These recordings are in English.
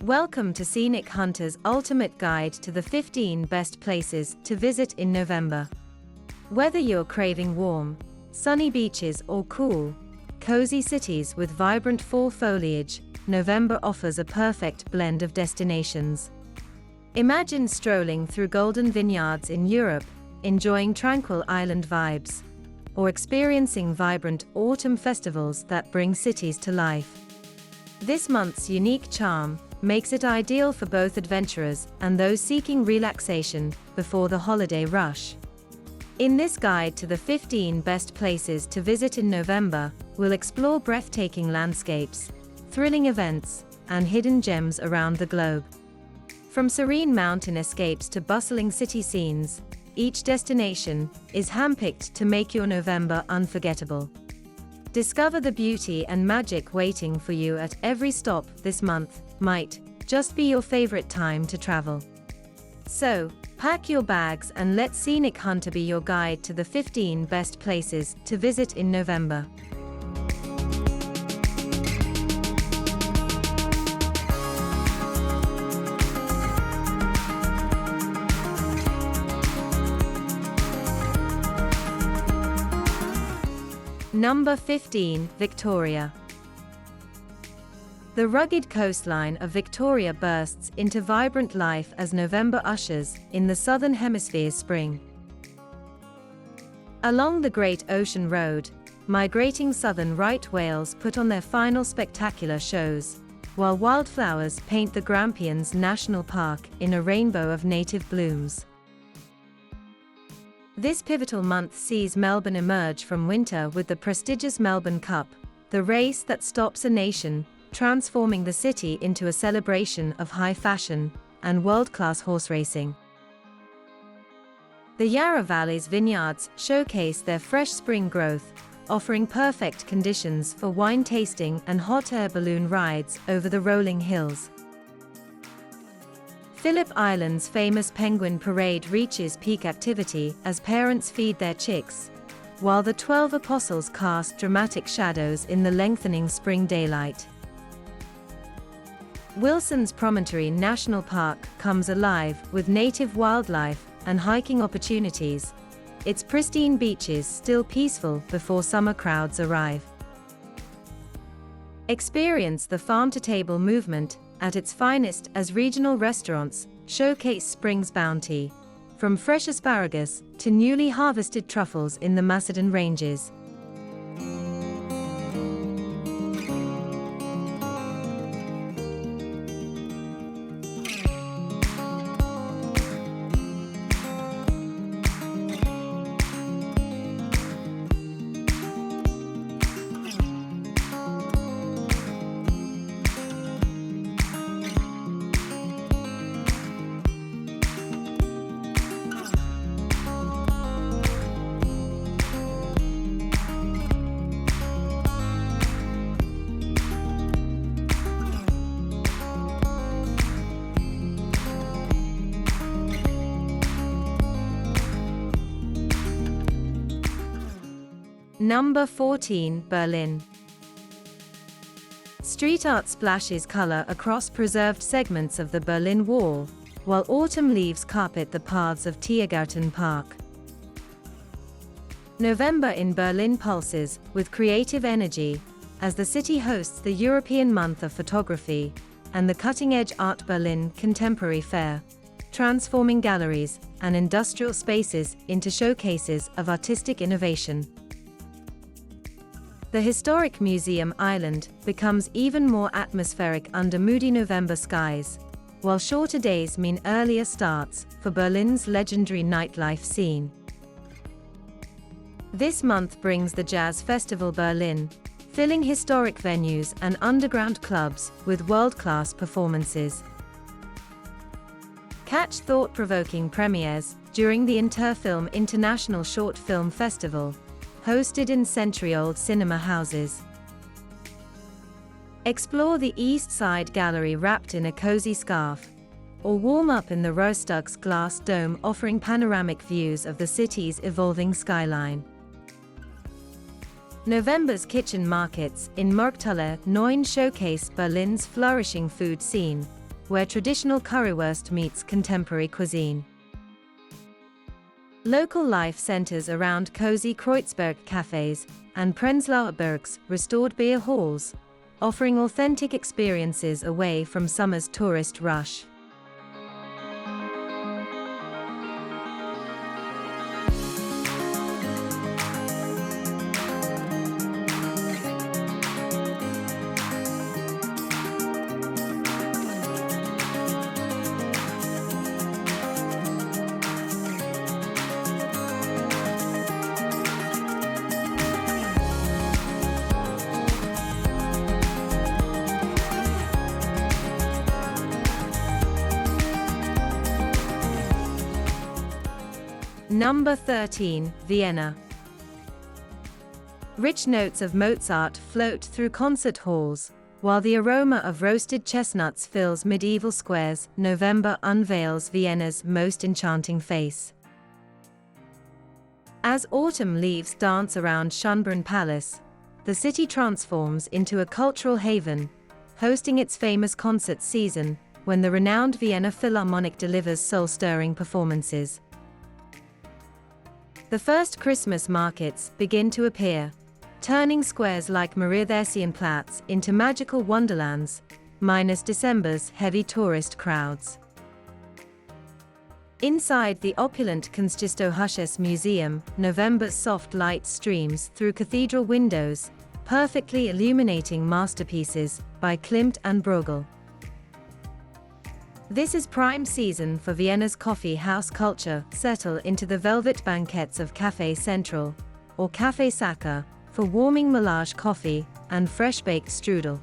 Welcome to Scenic Hunter's ultimate guide to the 15 best places to visit in November. Whether you're craving warm, sunny beaches or cool, cozy cities with vibrant fall foliage, November offers a perfect blend of destinations. Imagine strolling through golden vineyards in Europe, enjoying tranquil island vibes, or experiencing vibrant autumn festivals that bring cities to life. This month's unique charm makes it ideal for both adventurers and those seeking relaxation before the holiday rush. In this guide to the 15 best places to visit in November, we'll explore breathtaking landscapes, thrilling events, and hidden gems around the globe. From serene mountain escapes to bustling city scenes, each destination is handpicked to make your November unforgettable. Discover the beauty and magic waiting for you at every stop. This month might just be your favorite time to travel. So, pack your bags and let Scenic Hunter be your guide to the 15 best places to visit in November. Number 15, Victoria. The rugged coastline of Victoria bursts into vibrant life as November ushers in the Southern Hemisphere's spring. Along the Great Ocean Road, migrating southern right whales put on their final spectacular shows, while wildflowers paint the Grampians National Park in a rainbow of native blooms. This pivotal month sees Melbourne emerge from winter with the prestigious Melbourne Cup, the race that stops a nation, transforming the city into a celebration of high fashion and world-class horse racing. The Yarra Valley's vineyards showcase their fresh spring growth, offering perfect conditions for wine tasting and hot air balloon rides over the rolling hills. Phillip Island's famous penguin parade reaches peak activity as parents feed their chicks, while the 12 Apostles cast dramatic shadows in the lengthening spring daylight. Wilson's Promontory National Park comes alive with native wildlife and hiking opportunities, its pristine beaches still peaceful before summer crowds arrive. Experience the farm-to-table movement at its finest as regional restaurants showcase spring's bounty, from fresh asparagus to newly harvested truffles in the Macedon Ranges. Number 14, Berlin. Street art splashes color across preserved segments of the Berlin Wall, while autumn leaves carpet the paths of Tiergarten Park. November in Berlin pulses with creative energy, as the city hosts the European Month of Photography and the cutting-edge Art Berlin Contemporary Fair, transforming galleries and industrial spaces into showcases of artistic innovation. The historic Museum Island becomes even more atmospheric under moody November skies, while shorter days mean earlier starts for Berlin's legendary nightlife scene. This month brings the Jazz Festival Berlin, filling historic venues and underground clubs with world-class performances. Catch thought-provoking premieres during the Interfilm International Short Film Festival, hosted in century-old cinema houses. Explore the East Side Gallery wrapped in a cozy scarf, or warm up in the Rostock's glass dome offering panoramic views of the city's evolving skyline. November's kitchen markets in Markthalle 9 showcase Berlin's flourishing food scene, where traditional currywurst meets contemporary cuisine. Local life centers around cozy Kreuzberg cafes and Prenzlauer Berg's restored beer halls, offering authentic experiences away from summer's tourist rush. Number 13, Vienna. Rich notes of Mozart float through concert halls, while the aroma of roasted chestnuts fills medieval squares. November unveils Vienna's most enchanting face. As autumn leaves dance around Schönbrunn Palace, the city transforms into a cultural haven, hosting its famous concert season, when the renowned Vienna Philharmonic delivers soul-stirring performances. The first Christmas markets begin to appear, turning squares like Mariatheresienplatz into magical wonderlands, minus December's heavy tourist crowds. Inside the opulent Kunsthistorisches Museum, November's soft light streams through cathedral windows, perfectly illuminating masterpieces by Klimt and Bruegel. This is prime season for Vienna's coffee house culture. Settle into the velvet banquettes of Café Central, or Café Sacca, for warming melange coffee and fresh-baked strudel.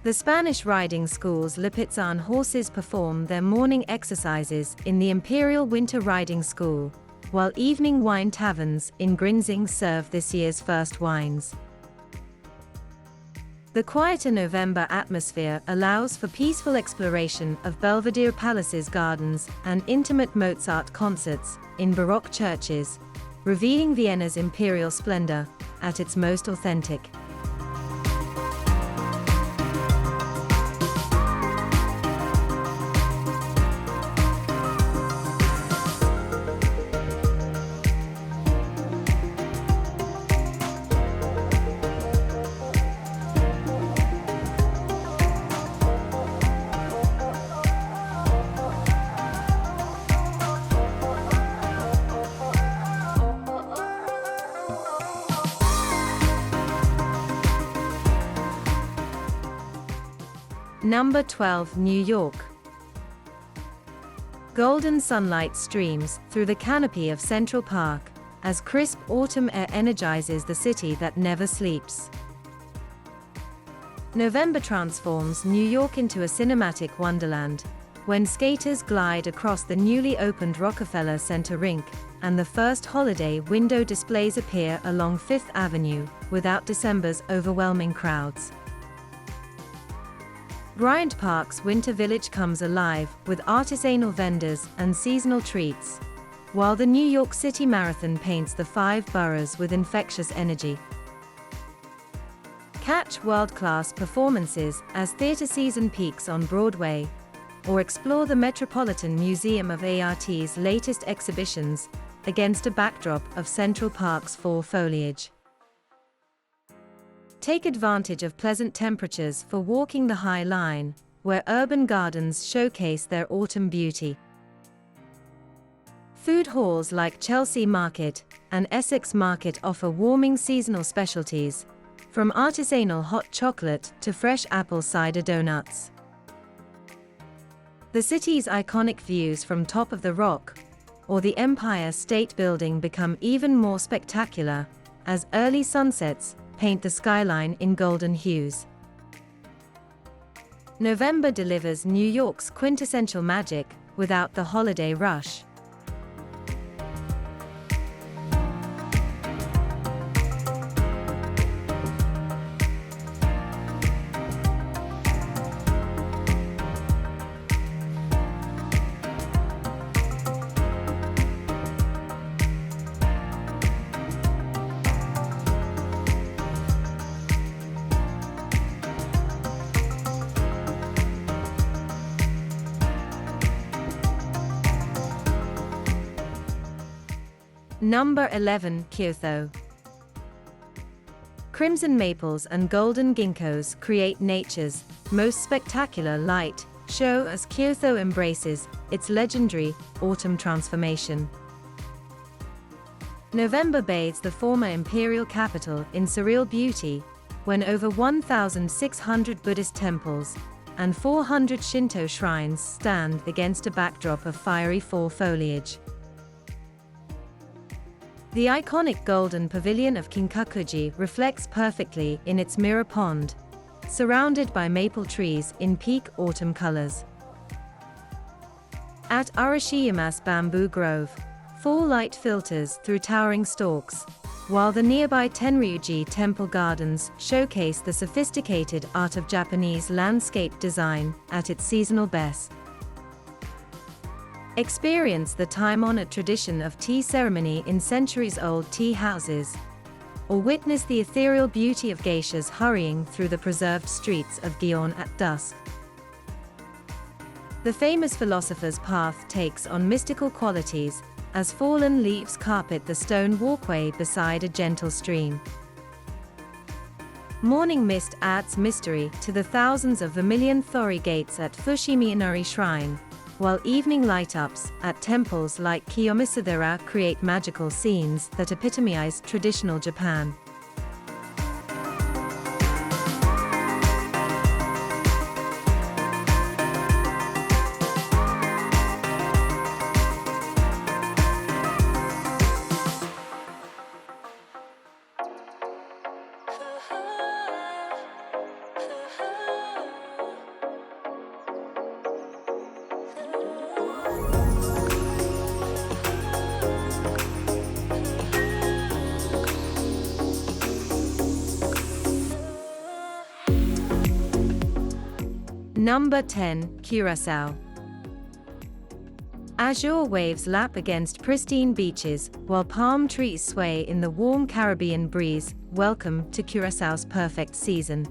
The Spanish riding school's Lipizzan horses perform their morning exercises in the Imperial Winter Riding School, while evening wine taverns in Grinzing serve this year's first wines. The quieter November atmosphere allows for peaceful exploration of Belvedere Palace's gardens and intimate Mozart concerts in Baroque churches, revealing Vienna's imperial splendor at its most authentic. Number 12, New York. Golden sunlight streams through the canopy of Central Park, as crisp autumn air energizes the city that never sleeps. November transforms New York into a cinematic wonderland, when skaters glide across the newly opened Rockefeller Center rink, and the first holiday window displays appear along Fifth Avenue, without December's overwhelming crowds. Bryant Park's Winter Village comes alive with artisanal vendors and seasonal treats, while the New York City Marathon paints the five boroughs with infectious energy. Catch world-class performances as theater season peaks on Broadway, or explore the Metropolitan Museum of Art's latest exhibitions against a backdrop of Central Park's fall foliage. Take advantage of pleasant temperatures for walking the High Line, where urban gardens showcase their autumn beauty. Food halls like Chelsea Market and Essex Market offer warming seasonal specialties, from artisanal hot chocolate to fresh apple cider donuts. The city's iconic views from Top of the Rock or the Empire State Building become even more spectacular, as early sunsets paint the skyline in golden hues. November delivers New York's quintessential magic without the holiday rush. Number 11. Kyoto. Crimson maples and golden ginkgos create nature's most spectacular light show as Kyoto embraces its legendary autumn transformation. November bathes the former imperial capital in surreal beauty, when over 1,600 Buddhist temples and 400 Shinto shrines stand against a backdrop of fiery fall foliage. The iconic golden pavilion of Kinkakuji reflects perfectly in its mirror pond, surrounded by maple trees in peak autumn colors. At Arashiyama's Bamboo Grove, fall light filters through towering stalks, while the nearby Tenryuji Temple Gardens showcase the sophisticated art of Japanese landscape design at its seasonal best. Experience the time-honored tradition of tea ceremony in centuries-old tea houses, or witness the ethereal beauty of geishas hurrying through the preserved streets of Gion at dusk. The famous philosopher's path takes on mystical qualities, as fallen leaves carpet the stone walkway beside a gentle stream. Morning mist adds mystery to the thousands of vermilion torii gates at Fushimi Inari Shrine, while evening light-ups at temples like Kiyomisadera create magical scenes that epitomize traditional Japan. Number 10. Curaçao. Azure waves lap against pristine beaches, while palm trees sway in the warm Caribbean breeze. Welcome to Curaçao's perfect season.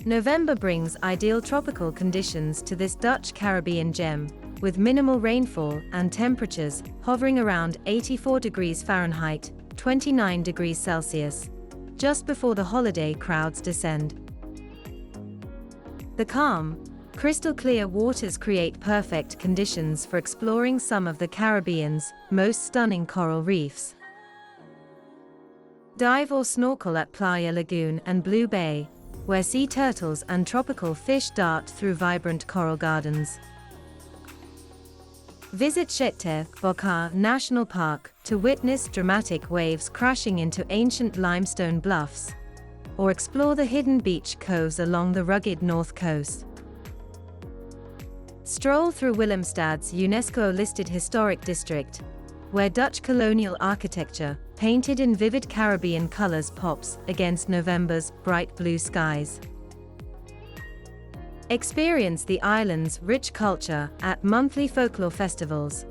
November brings ideal tropical conditions to this Dutch Caribbean gem, with minimal rainfall and temperatures hovering around 84 degrees Fahrenheit, 29 degrees Celsius, just before the holiday crowds descend. The calm, crystal-clear waters create perfect conditions for exploring some of the Caribbean's most stunning coral reefs. Dive or snorkel at Playa Lagoon and Blue Bay, where sea turtles and tropical fish dart through vibrant coral gardens. Visit Chete Bokar National Park to witness dramatic waves crashing into ancient limestone bluffs, or explore the hidden beach coves along the rugged north coast. Stroll through Willemstad's UNESCO-listed historic district, where Dutch colonial architecture, painted in vivid Caribbean colors, pops against November's bright blue skies. Experience the island's rich culture at monthly folklore festivals,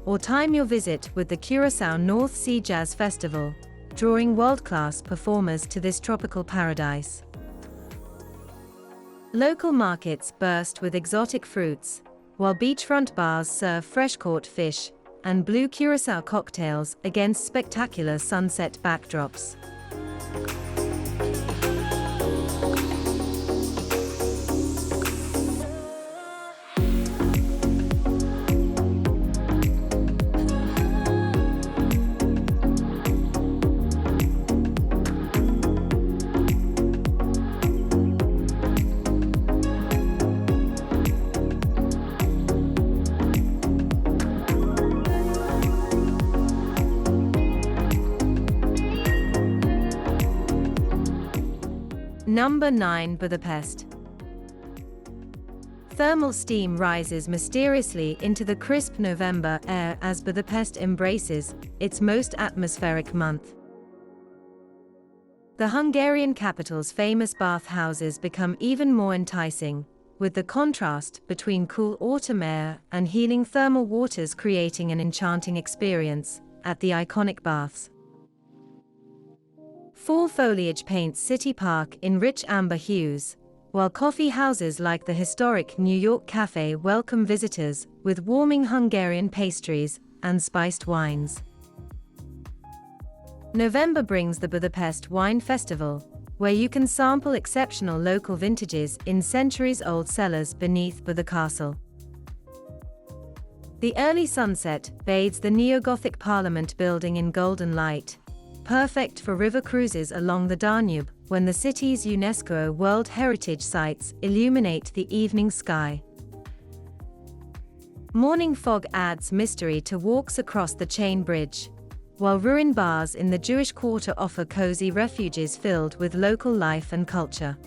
or time your visit with the Curaçao North Sea Jazz Festival, drawing world-class performers to this tropical paradise. Local markets burst with exotic fruits, while beachfront bars serve fresh-caught fish and blue Curaçao cocktails against spectacular sunset backdrops. Number 9. Budapest. Thermal steam rises mysteriously into the crisp November air as Budapest embraces its most atmospheric month. The Hungarian capital's famous bathhouses become even more enticing, with the contrast between cool autumn air and healing thermal waters creating an enchanting experience at the iconic baths. Fall foliage paints City Park in rich amber hues, while coffee houses like the historic New York Cafe welcome visitors with warming Hungarian pastries and spiced wines. November brings the Budapest Wine Festival, where you can sample exceptional local vintages in centuries-old cellars beneath Buda Castle. The early sunset bathes the neo-Gothic Parliament building in golden light, perfect for river cruises along the Danube when the city's UNESCO World Heritage Sites illuminate the evening sky. Morning fog adds mystery to walks across the Chain Bridge, while ruined bars in the Jewish Quarter offer cozy refuges filled with local life and culture.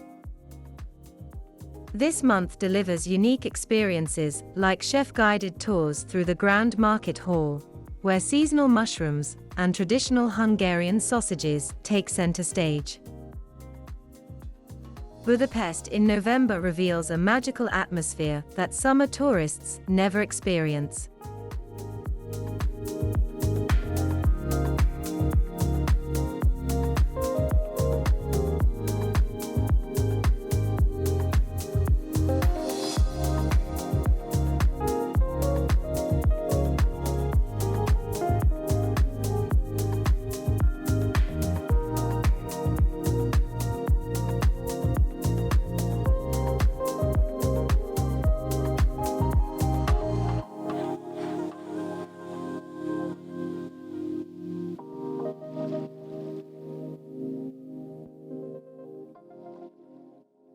This month delivers unique experiences like chef-guided tours through the Grand Market Hall, where seasonal mushrooms and traditional Hungarian sausages take center stage. Budapest in November reveals a magical atmosphere that summer tourists never experience.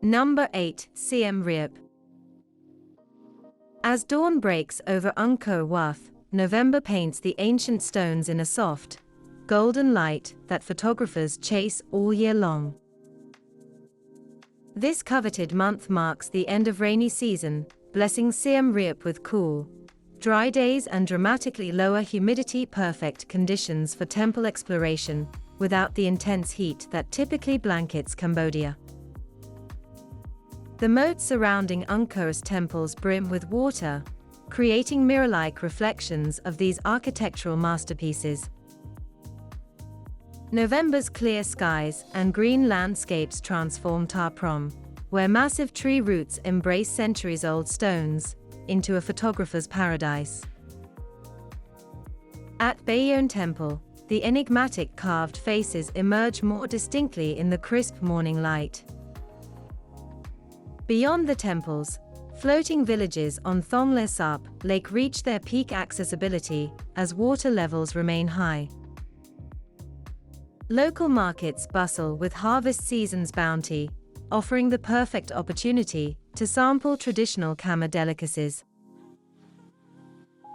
Number 8. Siem Reap. As dawn breaks over Angkor Wat, November paints the ancient stones in a soft, golden light that photographers chase all year long. This coveted month marks the end of rainy season, blessing Siem Reap with cool, dry days and dramatically lower humidity, perfect conditions for temple exploration, without the intense heat that typically blankets Cambodia. The moats surrounding Angkor's temples brim with water, creating mirror-like reflections of these architectural masterpieces. November's clear skies and green landscapes transform Ta Prohm, where massive tree roots embrace centuries-old stones, into a photographer's paradise. At Bayon Temple, the enigmatic carved faces emerge more distinctly in the crisp morning light. Beyond the temples, floating villages on Thongle Sap Lake reach their peak accessibility as water levels remain high. Local markets bustle with harvest season's bounty, offering the perfect opportunity to sample traditional Khmer delicacies.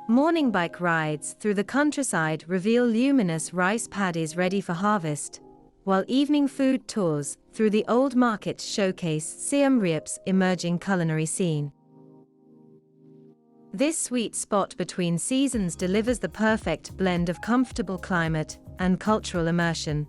Morning bike rides through the countryside reveal luminous rice paddies ready for harvest, while evening food tours through the old markets showcase Siem Reap's emerging culinary scene. This sweet spot between seasons delivers the perfect blend of comfortable climate and cultural immersion.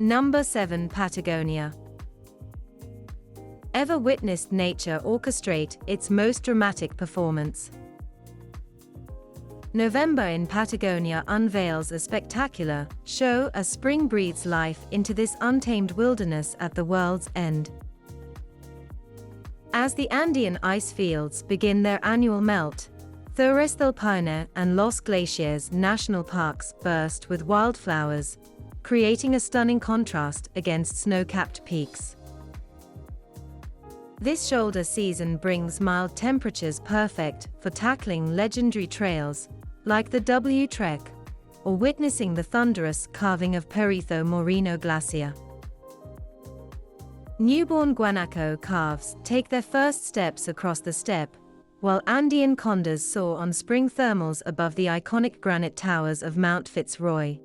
Number 7. Patagonia. Ever witnessed nature orchestrate its most dramatic performance? November in Patagonia unveils a spectacular show as spring breathes life into this untamed wilderness at the world's end. As the Andean ice fields begin their annual melt, Torres del Paine and Los Glaciers national parks burst with wildflowers, creating a stunning contrast against snow-capped peaks. This shoulder season brings mild temperatures perfect for tackling legendary trails, like the W Trek, or witnessing the thunderous carving of Perito Moreno Glacier. Newborn guanaco calves take their first steps across the steppe, while Andean condors soar on spring thermals above the iconic granite towers of Mount Fitzroy.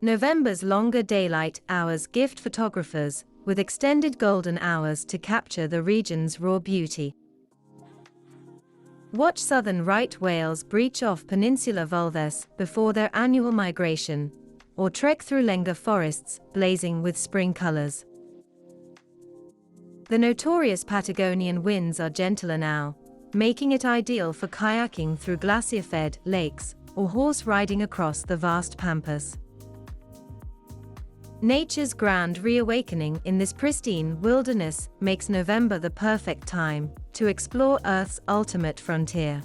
November's longer daylight hours gift photographers with extended golden hours to capture the region's raw beauty. Watch southern right whales breach off Peninsula Vulves before their annual migration, or trek through Lenga forests, blazing with spring colors. The notorious Patagonian winds are gentler now, making it ideal for kayaking through glacier-fed lakes or horse riding across the vast pampas. Nature's grand reawakening in this pristine wilderness makes November the perfect time to explore Earth's ultimate frontier.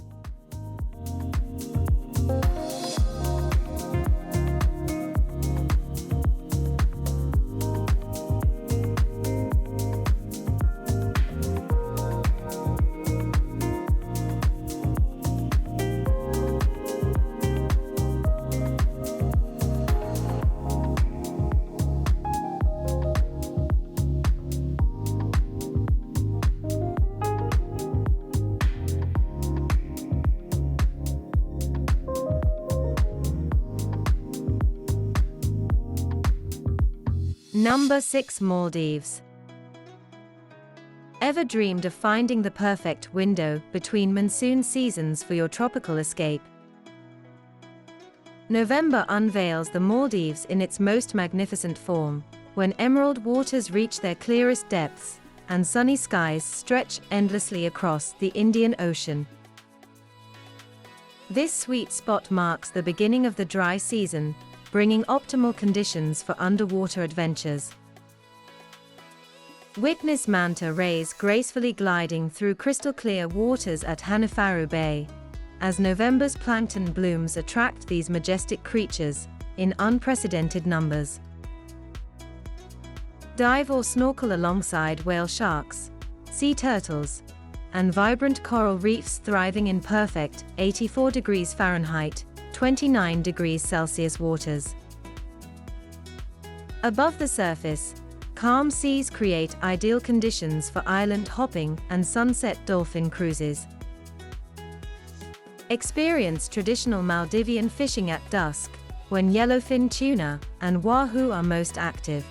Number 6. Maldives. Ever dreamed of finding the perfect window between monsoon seasons for your tropical escape? November unveils the Maldives in its most magnificent form, when emerald waters reach their clearest depths, and sunny skies stretch endlessly across the Indian Ocean. This sweet spot marks the beginning of the dry season, bringing optimal conditions for underwater adventures. Witness manta rays gracefully gliding through crystal-clear waters at Hanafaru Bay, as November's plankton blooms attract these majestic creatures in unprecedented numbers. Dive or snorkel alongside whale sharks, sea turtles, and vibrant coral reefs thriving in perfect 84 degrees Fahrenheit, 29 degrees Celsius waters. Above the surface, calm seas create ideal conditions for island hopping and sunset dolphin cruises. Experience traditional Maldivian fishing at dusk, when yellowfin tuna and wahoo are most active.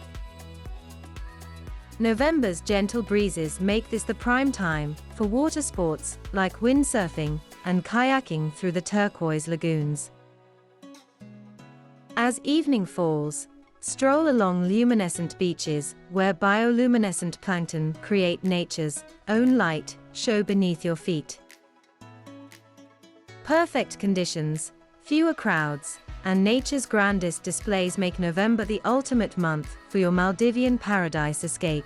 November's gentle breezes make this the prime time for water sports like windsurfing and kayaking through the turquoise lagoons. As evening falls, stroll along luminescent beaches where bioluminescent plankton create nature's own light show beneath your feet. Perfect conditions, fewer crowds, and nature's grandest displays make November the ultimate month for your Maldivian paradise escape.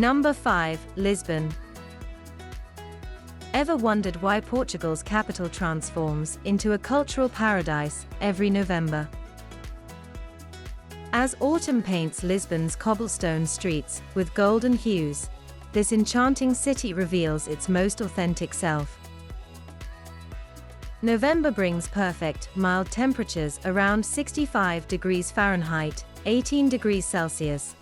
Number 5. Lisbon. Ever wondered why Portugal's capital transforms into a cultural paradise every November? As autumn paints Lisbon's cobblestone streets with golden hues, this enchanting city reveals its most authentic self. November brings perfect, mild temperatures around 65 degrees Fahrenheit, 18 degrees Celsius,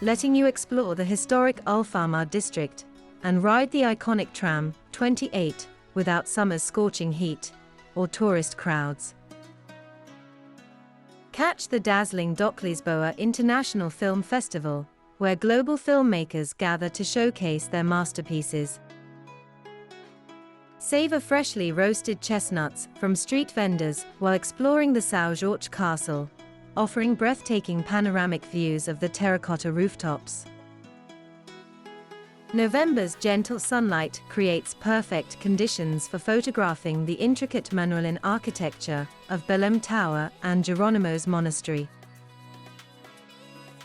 letting you explore the historic Alfama district and ride the iconic tram 28 without summer's scorching heat or tourist crowds. Catch the dazzling Lisboa International Film Festival, where global filmmakers gather to showcase their masterpieces. Savor freshly roasted chestnuts from street vendors while exploring the São Jorge Castle, offering breathtaking panoramic views of the terracotta rooftops. November's gentle sunlight creates perfect conditions for photographing the intricate Manueline architecture of Belém Tower and Jerónimo's Monastery.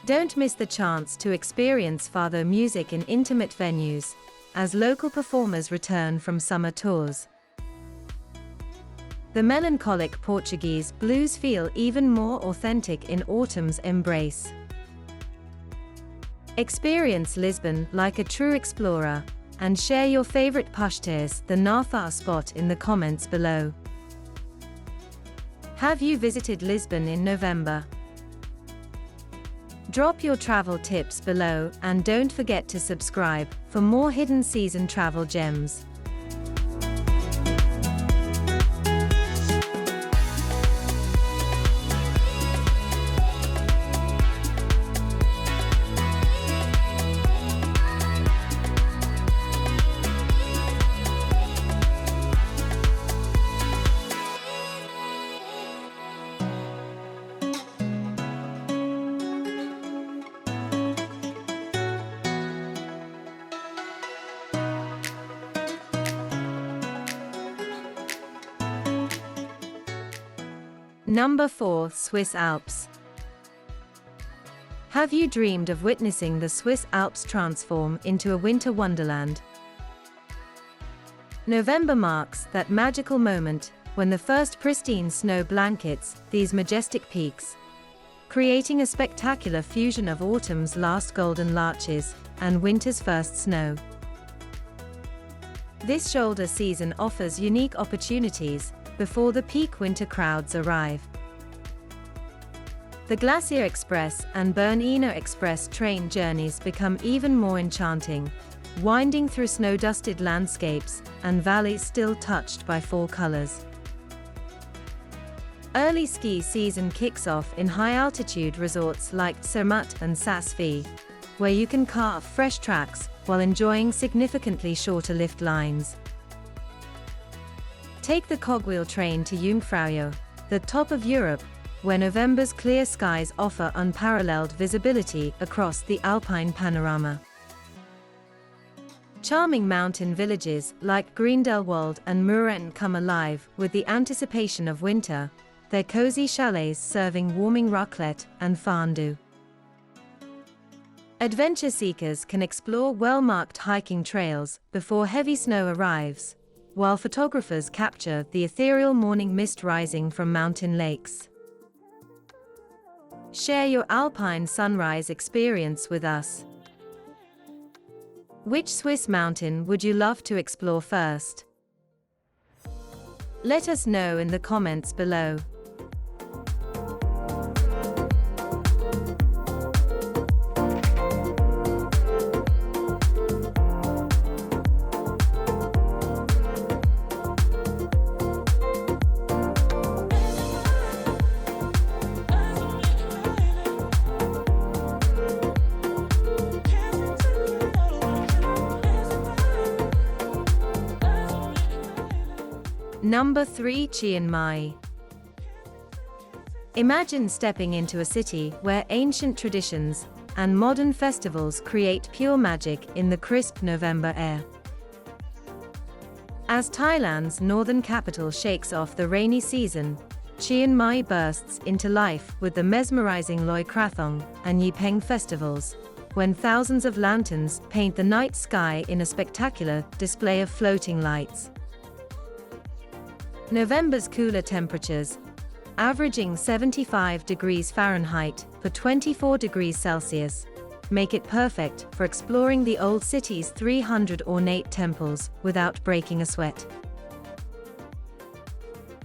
Don't miss the chance to experience fado music in intimate venues, as local performers return from summer tours. The melancholic Portuguese blues feel even more authentic in autumn's embrace. Experience Lisbon like a true explorer, and share your favorite Pushtirs, the Nathar spot in the comments below. Have you visited Lisbon in November? Drop your travel tips below and don't forget to subscribe for more hidden season travel gems. Number 4. Swiss Alps. Have you dreamed of witnessing the Swiss Alps transform into a winter wonderland? November marks that magical moment when the first pristine snow blankets these majestic peaks, creating a spectacular fusion of autumn's last golden larches and winter's first snow. This shoulder season offers unique opportunities before the peak winter crowds arrive. The Glacier Express and Bernina Express train journeys become even more enchanting, winding through snow-dusted landscapes and valleys still touched by fall colors. Early ski season kicks off in high-altitude resorts like Zermatt and Saas-Fee, where you can carve fresh tracks while enjoying significantly shorter lift lines. Take the cogwheel train to Jungfraujoch, the top of Europe, where November's clear skies offer unparalleled visibility across the alpine panorama. Charming mountain villages like Grindelwald and Muren come alive with the anticipation of winter, their cozy chalets serving warming raclette and fondue. Adventure seekers can explore well-marked hiking trails before heavy snow arrives, while photographers capture the ethereal morning mist rising from mountain lakes. Share your alpine sunrise experience with us. Which Swiss mountain would you love to explore first? Let us know in the comments below. Number 3. Chiang Mai. Imagine stepping into a city where ancient traditions and modern festivals create pure magic in the crisp November air. As Thailand's northern capital shakes off the rainy season, Chiang Mai bursts into life with the mesmerizing Loi Krathong and Yipeng festivals, when thousands of lanterns paint the night sky in a spectacular display of floating lights. November's cooler temperatures, averaging 75 degrees Fahrenheit for 24 degrees Celsius, make it perfect for exploring the old city's 300 ornate temples without breaking a sweat.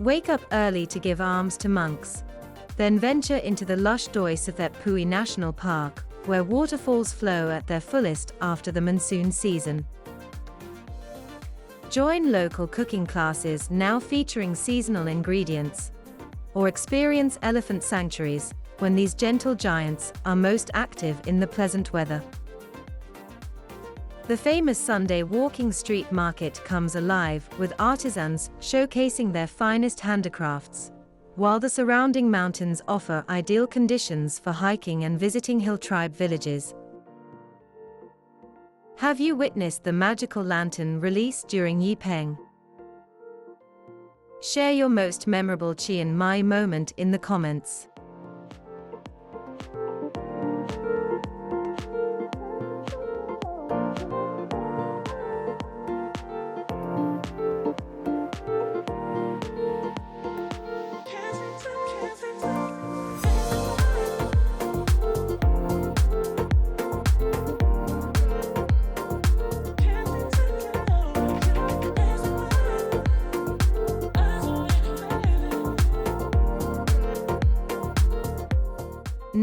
Wake up early to give alms to monks, then venture into the lush Doi Sathet Pui National Park, where waterfalls flow at their fullest after the monsoon season. Join local cooking classes now featuring seasonal ingredients, or experience elephant sanctuaries when these gentle giants are most active in the pleasant weather. The famous Sunday walking street market comes alive with artisans showcasing their finest handicrafts, while the surrounding mountains offer ideal conditions for hiking and visiting hill tribe villages. Have you witnessed the magical lantern release during Yipeng? Share your most memorable Chiang Mai moment in the comments.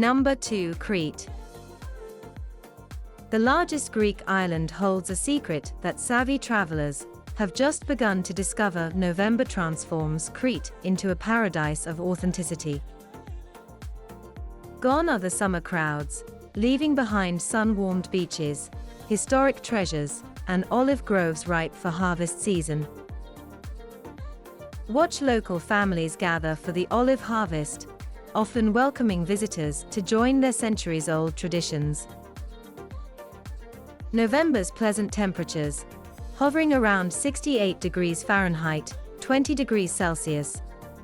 Number 2. Crete. The largest Greek island holds a secret that savvy travelers have just begun to discover. November transforms Crete into a paradise of authenticity. Gone are the summer crowds, leaving behind sun-warmed beaches, historic treasures, and olive groves ripe for harvest season. Watch local families gather for the olive harvest, often welcoming visitors to join their centuries-old traditions. November's pleasant temperatures, hovering around 68 degrees Fahrenheit, 20 degrees Celsius,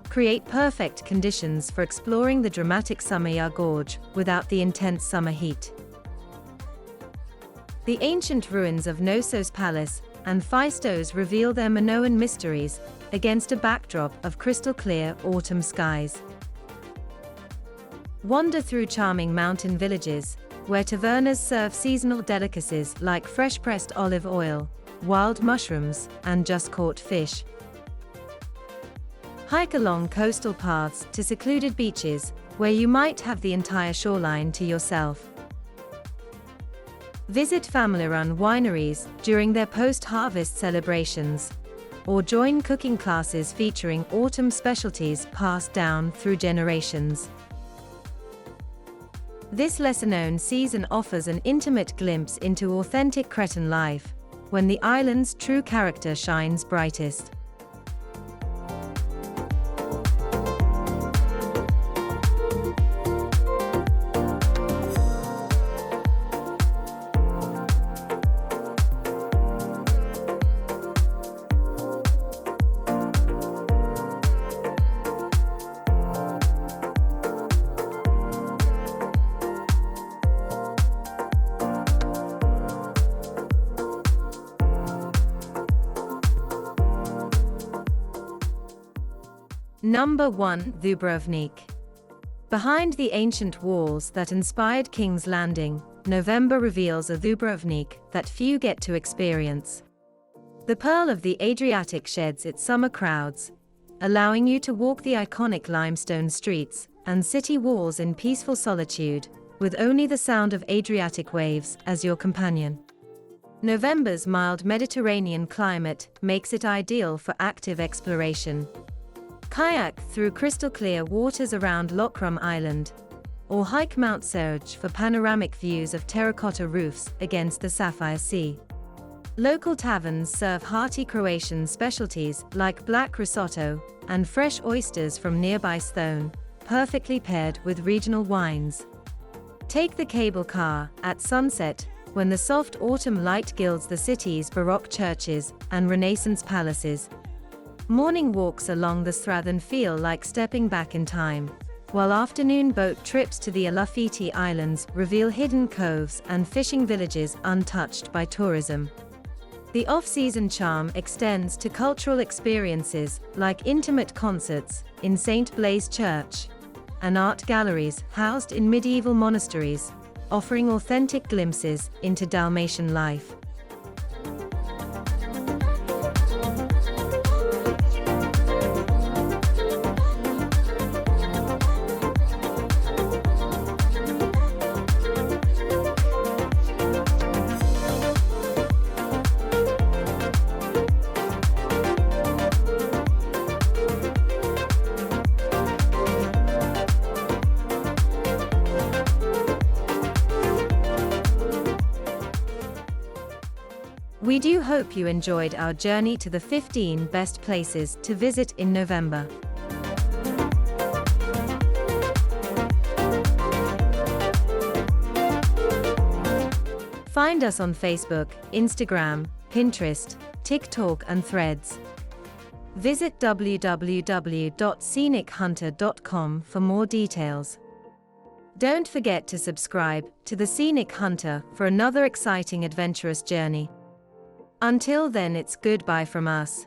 create perfect conditions for exploring the dramatic Sumaya Gorge without the intense summer heat. The ancient ruins of Knossos Palace and Phaistos reveal their Minoan mysteries against a backdrop of crystal-clear autumn skies. Wander through charming mountain villages, where tavernas serve seasonal delicacies like fresh-pressed olive oil, wild mushrooms, and just-caught fish. Hike along coastal paths to secluded beaches, where you might have the entire shoreline to yourself. Visit family-run wineries during their post-harvest celebrations, or join cooking classes featuring autumn specialties passed down through generations. This lesser-known season offers an intimate glimpse into authentic Cretan life, when the island's true character shines brightest. Number 1. Dubrovnik. Behind the ancient walls that inspired King's Landing, November reveals a Dubrovnik that few get to experience. The Pearl of the Adriatic sheds its summer crowds, allowing you to walk the iconic limestone streets and city walls in peaceful solitude, with only the sound of Adriatic waves as your companion. November's mild Mediterranean climate makes it ideal for active exploration. Kayak through crystal-clear waters around Lokrum Island, or hike Mount Serge for panoramic views of terracotta roofs against the Sapphire Sea. Local taverns serve hearty Croatian specialties like black risotto and fresh oysters from nearby Sthone, perfectly paired with regional wines. Take the cable car at sunset, when the soft autumn light gilds the city's Baroque churches and Renaissance palaces. Morning walks along the Strathern feel like stepping back in time, while afternoon boat trips to the Alafiti Islands reveal hidden coves and fishing villages untouched by tourism. The off-season charm extends to cultural experiences like intimate concerts in St. Blaise Church and art galleries housed in medieval monasteries, offering authentic glimpses into Dalmatian life. We do hope you enjoyed our journey to the 15 best places to visit in November. Find us on Facebook, Instagram, Pinterest, TikTok and Threads. Visit www.scenichunter.com for more details. Don't forget to subscribe to the Scenic Hunter for another exciting adventurous journey. Until then, it's goodbye from us.